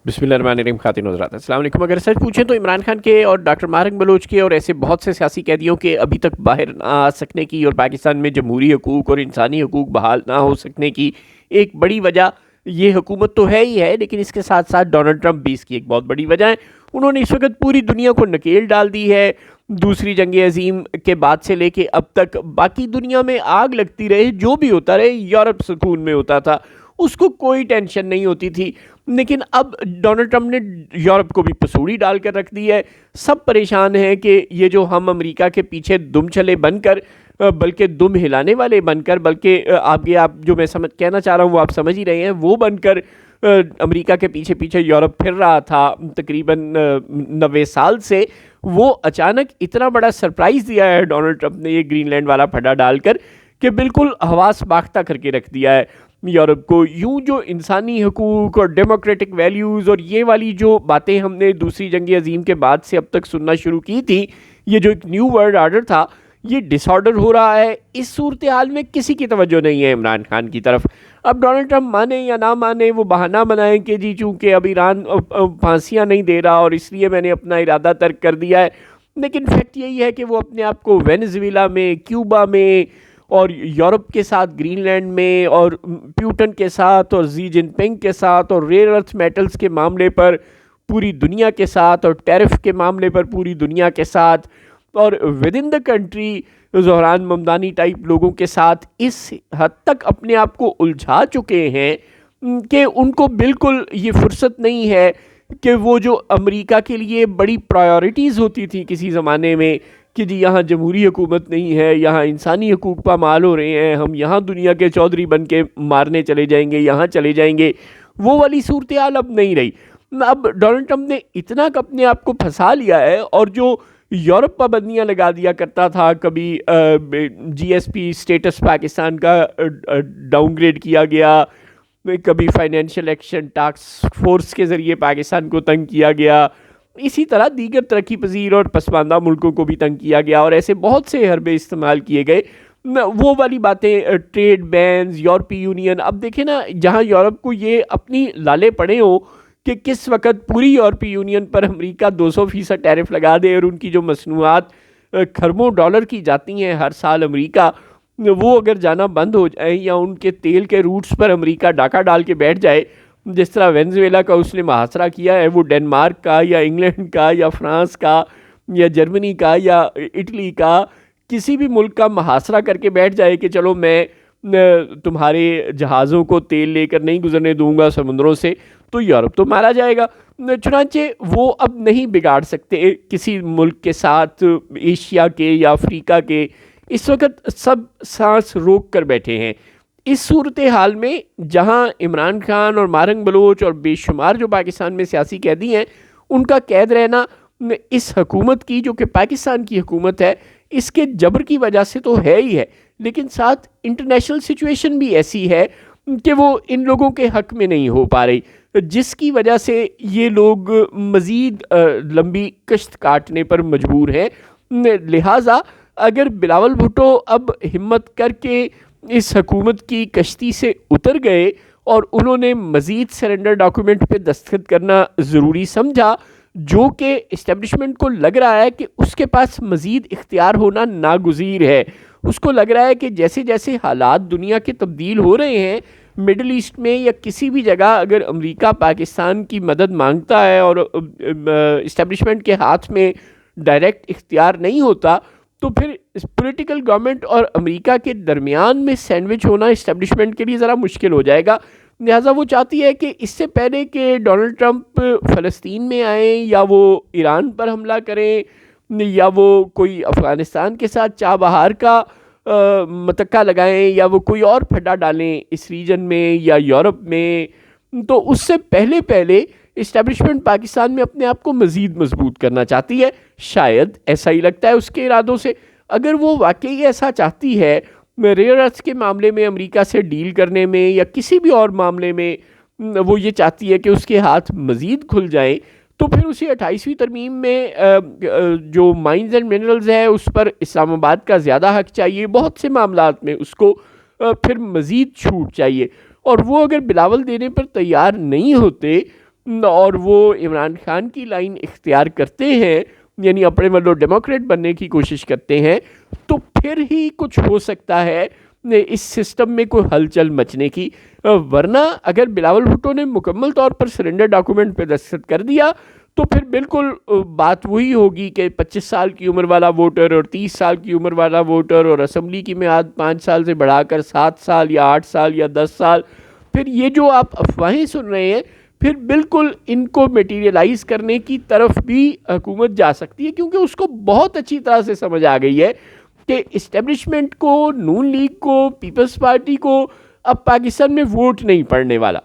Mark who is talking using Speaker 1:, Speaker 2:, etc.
Speaker 1: بسم اللہ الرحمن الرحیم. خواتین و حضرات السلام علیکم. اگر سچ پوچھیں تو عمران خان کے اور ڈاکٹر ماہرنگ بلوچ کے اور ایسے بہت سے سیاسی قیدیوں کے ابھی تک باہر نہ آ سکنے کی اور پاکستان میں جمہوری حقوق اور انسانی حقوق بحال نہ ہو سکنے کی ایک بڑی وجہ یہ حکومت تو ہے ہی ہے، لیکن اس کے ساتھ ساتھ ڈونلڈ ٹرمپ بھی اس کی ایک بہت بڑی وجہ ہے. انہوں نے اس وقت پوری دنیا کو نکیل ڈال دی ہے. دوسری جنگ عظیم کے بعد سے لے کے اب تک باقی دنیا میں آگ لگتی رہے، جو بھی ہوتا رہے، یورپ سکون میں ہوتا تھا، اس کو کوئی ٹینشن نہیں ہوتی تھی. لیکن اب ڈونلڈ ٹرمپ نے یورپ کو بھی پسوڑی ڈال کر رکھ دی ہے. سب پریشان ہیں کہ یہ جو ہم امریکہ کے پیچھے دم چلے بن کر، بلکہ دم ہلانے والے بن کر، بلکہ آپ جو میں کہنا چاہ رہا ہوں وہ آپ سمجھ ہی رہے ہیں، وہ بن کر امریکہ کے پیچھے پیچھے یورپ پھر رہا تھا تقریباً 90 سال سے، وہ اچانک اتنا بڑا سرپرائز دیا ہے ڈونلڈ ٹرمپ نے یہ گرین لینڈ والا پھڈا ڈال کر کہ بالکل حواس باختہ کر کے رکھ دیا ہے یورپ کو. یوں جو انسانی حقوق اور ڈیموکریٹک ویلیوز اور یہ والی جو باتیں ہم نے دوسری جنگ عظیم کے بعد سے اب تک سننا شروع کی تھی، یہ جو ایک نیو ورلڈ آرڈر تھا، یہ ڈس آرڈر ہو رہا ہے. اس صورتحال میں کسی کی توجہ نہیں ہے عمران خان کی طرف. اب ڈونلڈ ٹرمپ مانے یا نہ مانے، وہ بہانہ بنائیں کہ جی چونکہ اب ایران پھانسیاں نہیں دے رہا اور اس لیے میں نے اپنا ارادہ ترک کر دیا ہے. لیکن فیکٹ یہی ہے کہ وہ اپنے آپ کو وینزویلا میں، کیوبا میں اور یورپ کے ساتھ گرین لینڈ میں اور پیوٹن کے ساتھ اور زی جن پنگ کے ساتھ اور ریئر ارتھ میٹلز کے معاملے پر پوری دنیا کے ساتھ اور ٹیرف کے معاملے پر پوری دنیا کے ساتھ اور with in the country Zohran Mamdani type لوگوں کے ساتھ اس حد تک اپنے آپ کو الجھا چکے ہیں کہ ان کو بالکل یہ فرصت نہیں ہے کہ وہ جو امریکہ کے لیے بڑی پرائیورٹیز ہوتی تھی کسی زمانے میں کہ جی یہاں جمہوری حکومت نہیں ہے، یہاں انسانی حقوق پامال ہو رہے ہیں، ہم یہاں دنیا کے چودھری بن کے مارنے چلے جائیں گے، یہاں چلے جائیں گے، وہ والی صورتحال اب نہیں رہی. اب ڈونلڈ ٹرمپ نے اتنا اپنے آپ کو پھنسا لیا ہے، اور جو یورپ پابندیاں لگا دیا کرتا تھا، کبھی جی ایس پی سٹیٹس پاکستان کا ڈاؤن گریڈ کیا گیا، کبھی فائنینشیل ایکشن ٹاسک فورس کے ذریعے پاکستان کو تنگ کیا گیا، اسی طرح دیگر ترقی پذیر اور پسماندہ ملکوں کو بھی تنگ کیا گیا، اور ایسے بہت سے حربے استعمال کیے گئے. وہ والی باتیں، ٹریڈ بینز، یورپی یونین. اب دیکھیں نا، جہاں یورپ کو یہ اپنی لالے پڑے ہوں کہ کس وقت پوری یورپی یونین پر امریکہ 200% ٹیرف لگا دے اور ان کی جو مصنوعات کھربوں ڈالر کی جاتی ہیں ہر سال امریکہ، وہ اگر جانا بند ہو جائے یا ان کے تیل کے روٹس پر امریکہ ڈاکہ ڈال کے بیٹھ جائے، جس طرح وینزویلا کا اس نے محاصرہ کیا ہے، وہ ڈنمارک کا یا انگلینڈ کا یا فرانس کا یا جرمنی کا یا اٹلی کا کسی بھی ملک کا محاصرہ کر کے بیٹھ جائے کہ چلو میں تمہارے جہازوں کو تیل لے کر نہیں گزرنے دوں گا سمندروں سے، تو یورپ تو مارا جائے گا. چنانچہ وہ اب نہیں بگاڑ سکتے کسی ملک کے ساتھ، ایشیا کے یا افریقہ کے. اس وقت سب سانس روک کر بیٹھے ہیں. اس صورتحال میں جہاں عمران خان اور ماہرنگ بلوچ اور بے شمار جو پاکستان میں سیاسی قیدی ہیں، ان کا قید رہنا اس حکومت کی جو کہ پاکستان کی حکومت ہے، اس کے جبر کی وجہ سے تو ہے ہی ہے، لیکن ساتھ انٹرنیشنل سچویشن بھی ایسی ہے کہ وہ ان لوگوں کے حق میں نہیں ہو پا رہی، جس کی وجہ سے یہ لوگ مزید لمبی کشت کاٹنے پر مجبور ہیں. لہٰذا اگر بلاول بھٹو اب ہمت کر کے اس حکومت کی کشتی سے اتر گئے اور انہوں نے مزید سرنڈر ڈاکومنٹ پہ دستخط کرنا ضروری سمجھا، جو کہ اسٹیبلشمنٹ کو لگ رہا ہے کہ اس کے پاس مزید اختیار ہونا ناگزیر ہے. اس کو لگ رہا ہے کہ جیسے جیسے حالات دنیا کے تبدیل ہو رہے ہیں، مڈل ایسٹ میں یا کسی بھی جگہ اگر امریکہ پاکستان کی مدد مانگتا ہے اور اسٹیبلشمنٹ کے ہاتھ میں ڈائریکٹ اختیار نہیں ہوتا، تو پھر پولیٹیکل گورنمنٹ اور امریکہ کے درمیان میں سینڈوچ ہونا اسٹیبلشمنٹ کے لیے ذرا مشکل ہو جائے گا. لہٰذا وہ چاہتی ہے کہ اس سے پہلے کہ ڈونلڈ ٹرمپ فلسطین میں آئیں یا وہ ایران پر حملہ کریں یا وہ کوئی افغانستان کے ساتھ چابہار کا متکا لگائیں یا وہ کوئی اور پھڈا ڈالیں اس ریجن میں یا یورپ میں، تو اس سے پہلے اسٹیبلشمنٹ پاکستان میں اپنے آپ کو مزید مضبوط کرنا چاہتی ہے. شاید ایسا ہی لگتا ہے اس کے ارادوں سے. اگر وہ واقعی ایسا چاہتی ہے ریئر ارتھ کے معاملے میں امریکہ سے ڈیل کرنے میں یا کسی بھی اور معاملے میں وہ یہ چاہتی ہے کہ اس کے ہاتھ مزید کھل جائیں، تو پھر اسے 28ویں ترمیم میں جو مائنز اینڈ منرلز ہے اس پر اسلام آباد کا زیادہ حق چاہیے. بہت سے معاملات میں اس کو پھر مزید چھوٹ چاہیے، اور وہ اگر بلاول دینے پر تیار نہیں ہوتے اور وہ عمران خان کی لائن اختیار کرتے ہیں، یعنی اپنے مطلب ڈیموکریٹ بننے کی کوشش کرتے ہیں، تو پھر ہی کچھ ہو سکتا ہے اس سسٹم میں کوئی ہلچل مچنے کی. ورنہ اگر بلاول بھٹو نے مکمل طور پر سرنڈر ڈاکومنٹ پہ دستخط کر دیا تو پھر بالکل بات وہی ہوگی کہ 25 سال کی عمر والا ووٹر اور 30 سال کی عمر والا ووٹر، اور اسمبلی کی میعاد 5 سال سے بڑھا کر 7 سال یا 8 سال یا 10 سال. پھر یہ جو آپ افواہیں سن رہے ہیں، پھر بالکل ان کو میٹیریلائز کرنے کی طرف بھی حکومت جا سکتی ہے، کیونکہ اس کو بہت اچھی طرح سے سمجھ آ گئی ہے کہ اسٹیبلشمنٹ کو، نون لیگ کو، پیپلز پارٹی کو اب پاکستان میں ووٹ نہیں پڑنے والا.